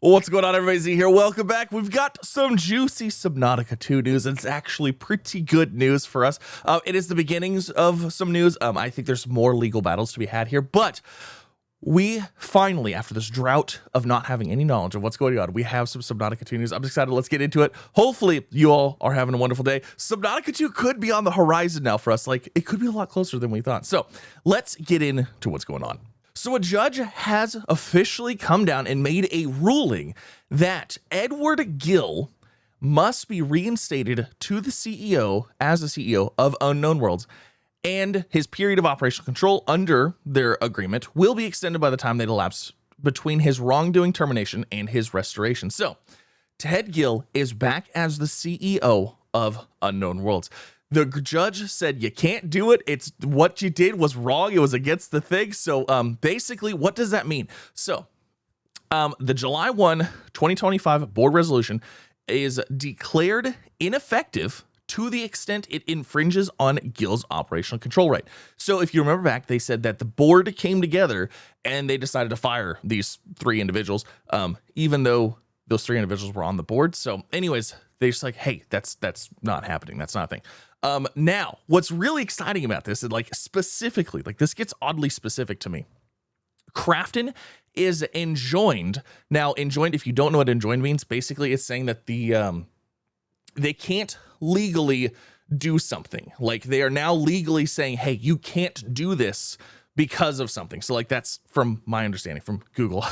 What's going on, everybody? Z here. Welcome back. We've got some juicy Subnautica 2 news. It's actually pretty good news for us. It is the beginnings of some news. I think there's more legal battles to be had here, but we finally, after this drought of not having any knowledge of what's going on, we have some Subnautica 2 news. I'm excited. Let's get into it. Hopefully, you all are having a wonderful day. Subnautica 2 could be on the horizon now for us. Like, it could be a lot closer than we thought. So let's get into what's going on. So a judge has officially come down and made a ruling that Edward Gill must be reinstated to the CEO as the CEO of Unknown Worlds, and his period of operational control under their agreement will be extended by the time that elapsed between his wrongdoing termination and his restoration. So Ted Gill is back as the CEO of Unknown Worlds. The judge said you can't do it. It's what you did was wrong. It was against the thing. So basically, what does that mean? So the July 1, 2025 board resolution is declared ineffective to the extent it infringes on Gill's operational control right. So if you remember back, they said that the board came together and they decided to fire these three individuals, even though those three individuals were on the board. So anyways, they're just like, hey, that's not happening. That's not a thing. Now, what's really exciting about this is, like, specifically, like, this gets oddly specific to me. Krafton is enjoined. Now, enjoined, if you don't know what enjoined means, basically it's saying that they can't legally do something. Like, they are now legally saying, hey, you can't do this because of something. So, like, that's from my understanding from Google.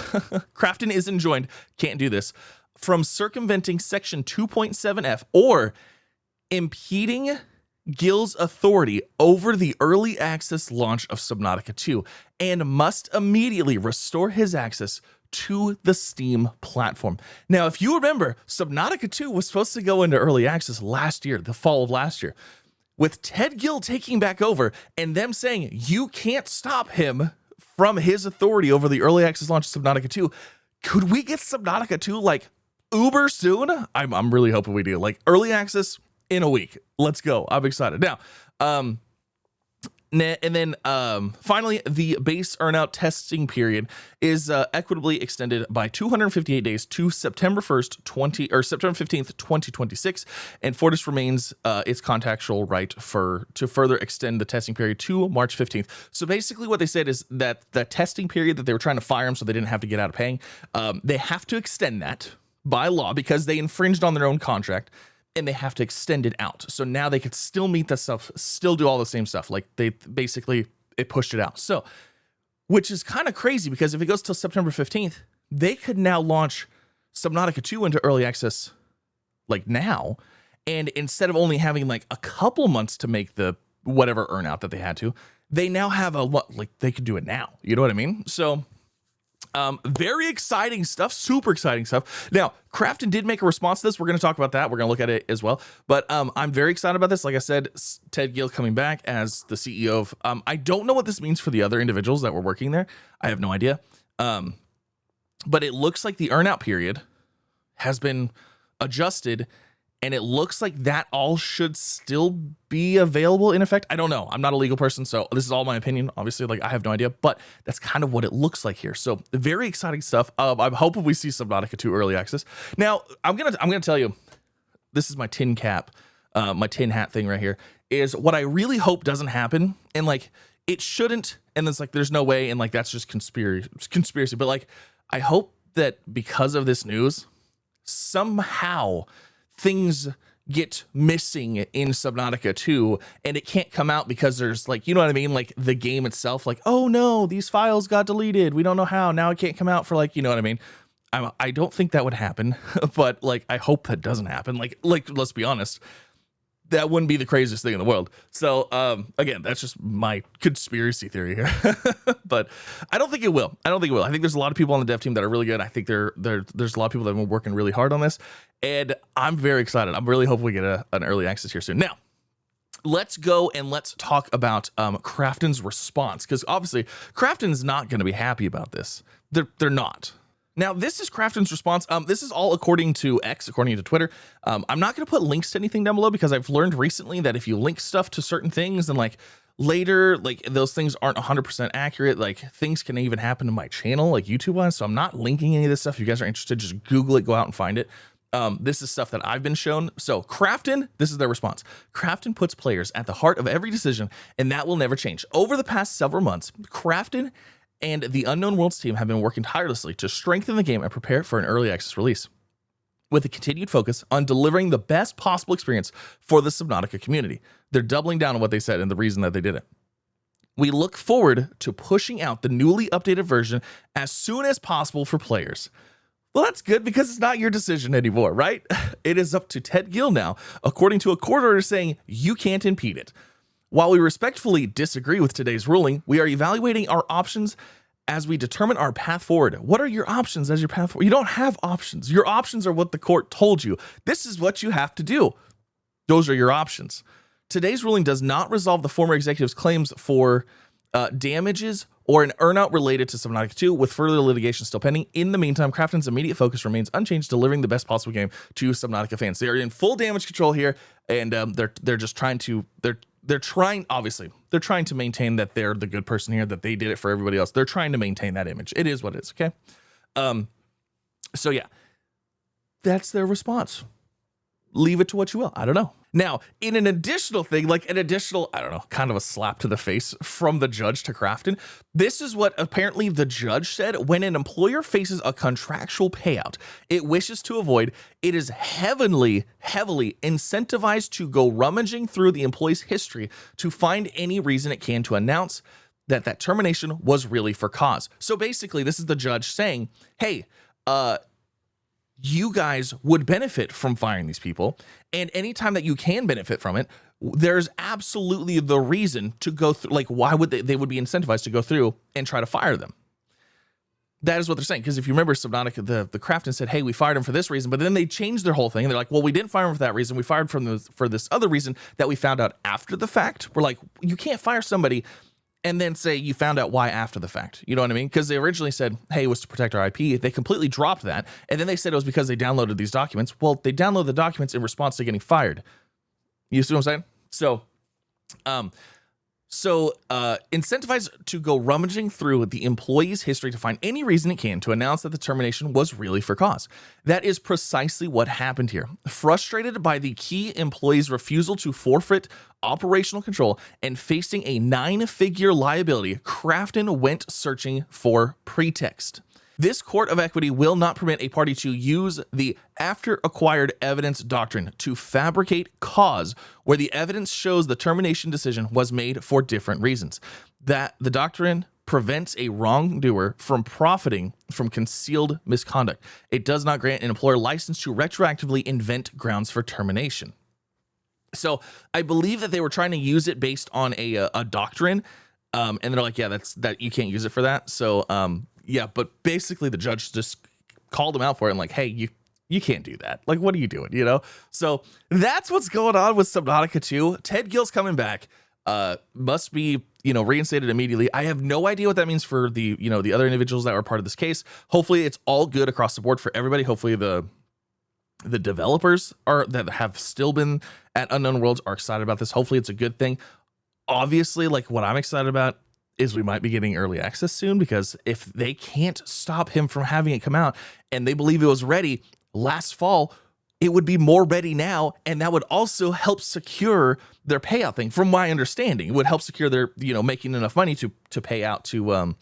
Krafton is enjoined, can't do this, from circumventing section 2.7F or impeding Gill's authority over the early access launch of Subnautica 2, and must immediately restore his access to the Steam platform. Now, if you remember, Subnautica 2 was supposed to go into early access last year, the fall of last year. With Ted Gill taking back over and them saying you can't stop him from his authority over the early access launch of Subnautica 2, could we get Subnautica 2 like uber soon? I'm really hoping we do. Like, early access in a week. Let's go. I'm excited. Now, and then finally, the base earnout testing period is equitably extended by 258 days to September 1st, September 15th, 2026. And Fortis remains its contractual right to further extend the testing period to March 15th. So basically what they said is that the testing period that they were trying to fire him so they didn't have to get out of paying, they have to extend that by law because they infringed on their own contract. And they have to extend it out. So now they could still meet that stuff, still do all the same stuff. Like, they basically, it pushed it out. So, which is kind of crazy because if it goes till September 15th, they could now launch Subnautica 2 into early access like now. And instead of only having like a couple months to make the whatever earn out that they had to, they now have they could do it now. You know what I mean? So, very exciting stuff, super exciting stuff. Now, Krafton did make a response to this. We're going to talk about that. We're going to look at it as well. But I'm very excited about this. Like I said, Ted Gill coming back as the CEO of, I don't know what this means for the other individuals that were working there. I have no idea. But it looks like the earnout period has been adjusted, and it looks like that all should still be available in effect. I don't know. I'm not a legal person, so this is all my opinion. Obviously, like, I have no idea, but that's kind of what it looks like here. So very exciting stuff. I'm hoping we see Subnautica 2 early access. Now, I'm gonna tell you, this is my tin cap, my tin hat thing right here, is what I really hope doesn't happen, and like, it shouldn't, and it's like, there's no way, and like, that's just conspiracy. But like, I hope that because of this news, somehow things get missing in Subnautica 2 and it can't come out because there's, like, you know what I mean? Like, the game itself, like, oh no, these files got deleted. We don't know how. Now it can't come out for, like, you know what I mean? I don't think that would happen, but like, I hope that doesn't happen. Like, let's be honest, that wouldn't be the craziest thing in the world. So, again, that's just my conspiracy theory here, but I don't think it will. I think there's a lot of people on the dev team that are really good. I think there's a lot of people that have been working really hard on this, and I'm very excited. I'm really hoping we get an early access here soon. Now, let's go and let's talk about Krafton's response, because obviously Krafton's not going to be happy about this. They're not. Now, this is Krafton's response. This is all according to X, according to Twitter. I'm not going to put links to anything down below because I've learned recently that if you link stuff to certain things, then like later, like those things aren't 100% accurate. Like things can even happen to my channel, like YouTube wise. So I'm not linking any of this stuff. If you guys are interested, just Google it, go out and find it. This is stuff that I've been shown. So Krafton, this is their response. Krafton puts players at the heart of every decision, and that will never change. Over the past several months, Krafton and the Unknown Worlds team have been working tirelessly to strengthen the game and prepare for an early access release, with a continued focus on delivering the best possible experience for the Subnautica community. They're doubling down on what they said and the reason that they did it. We look forward to pushing out the newly updated version as soon as possible for players. Well, that's good because it's not your decision anymore, right? It is up to Ted Gill now, according to a court order saying you can't impede it. While we respectfully disagree with today's ruling, we are evaluating our options as we determine our path forward. What are your options as your path forward? You don't have options. Your options are what the court told you. This is what you have to do. Those are your options. Today's ruling does not resolve the former executive's claims for damages or an earnout related to Subnautica 2, with further litigation still pending. In the meantime, Krafton's immediate focus remains unchanged, delivering the best possible game to Subnautica fans. They are in full damage control here, and they're just trying to they're trying to maintain that they're the good person here, that they did it for everybody else. They're trying to maintain that image. It is what it is, okay? So yeah, that's their response. Leave it to what you will. I don't know. Now, in an additional thing, like an additional, I don't know, kind of a slap to the face from the judge to Krafton, this is what apparently the judge said: when an employer faces a contractual payout it wishes to avoid, it is heavily incentivized to go rummaging through the employee's history to find any reason it can to announce that termination was really for cause. So basically, this is the judge saying, hey, you guys would benefit from firing these people, and anytime that you can benefit from it, there's absolutely the reason to go through. Like, why would they would be incentivized to go through and try to fire them? That is what they're saying. Because if you remember, Subnautica, the Krafton said, hey, we fired him for this reason, but then they changed their whole thing. And they're like, well, we didn't fire him for that reason. We fired him for this other reason that we found out after the fact. We're like, you can't fire somebody and then say you found out why after the fact. You know what I mean? Because they originally said, hey, it was to protect our IP. They completely dropped that. And then they said it was because they downloaded these documents. Well, they downloaded the documents in response to getting fired. You see what I'm saying? So, incentivized to go rummaging through the employee's history to find any reason it can to announce that the termination was really for cause. That is precisely what happened here. Frustrated by the key employee's refusal to forfeit operational control and facing a 9-figure liability, Krafton went searching for pretext. This court of equity will not permit a party to use the after acquired evidence doctrine to fabricate cause where the evidence shows the termination decision was made for different reasons. That the doctrine prevents a wrongdoer from profiting from concealed misconduct. It does not grant an employer license to retroactively invent grounds for termination. So I believe that they were trying to use it based on a doctrine, and they're like, yeah, that you can't use it for that. So yeah, but basically the judge just called him out for it and like, hey, you can't do that. Like, what are you doing? You know? So that's what's going on with Subnautica 2. Ted Gill's coming back. Must be, reinstated immediately. I have no idea what that means for the, the other individuals that were part of this case. Hopefully it's all good across the board for everybody. Hopefully the developers that have still been at Unknown Worlds are excited about this. Hopefully it's a good thing. Obviously, like what I'm excited about is we might be getting early access soon, because if they can't stop him from having it come out and they believe it was ready last fall, it would be more ready now. And that would also help secure their payout thing. From my understanding, it would help secure their, making enough money to pay out to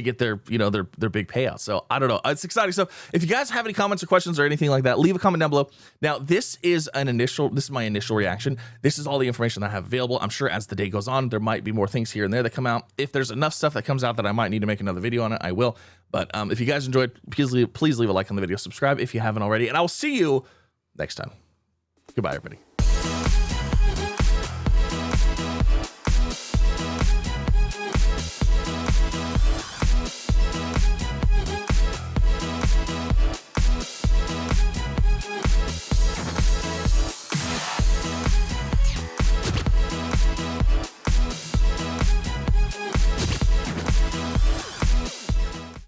get their, their big payout. So I don't know. It's exciting stuff. If you guys have any comments or questions or anything like that, leave a comment down below. Now, this is my initial reaction. This is all the information that I have available. I'm sure as the day goes on, there might be more things here and there that come out. If there's enough stuff that comes out that I might need to make another video on it, I will. But if you guys enjoyed, please leave a like on the video, subscribe if you haven't already, and I will see you next time. Goodbye, everybody.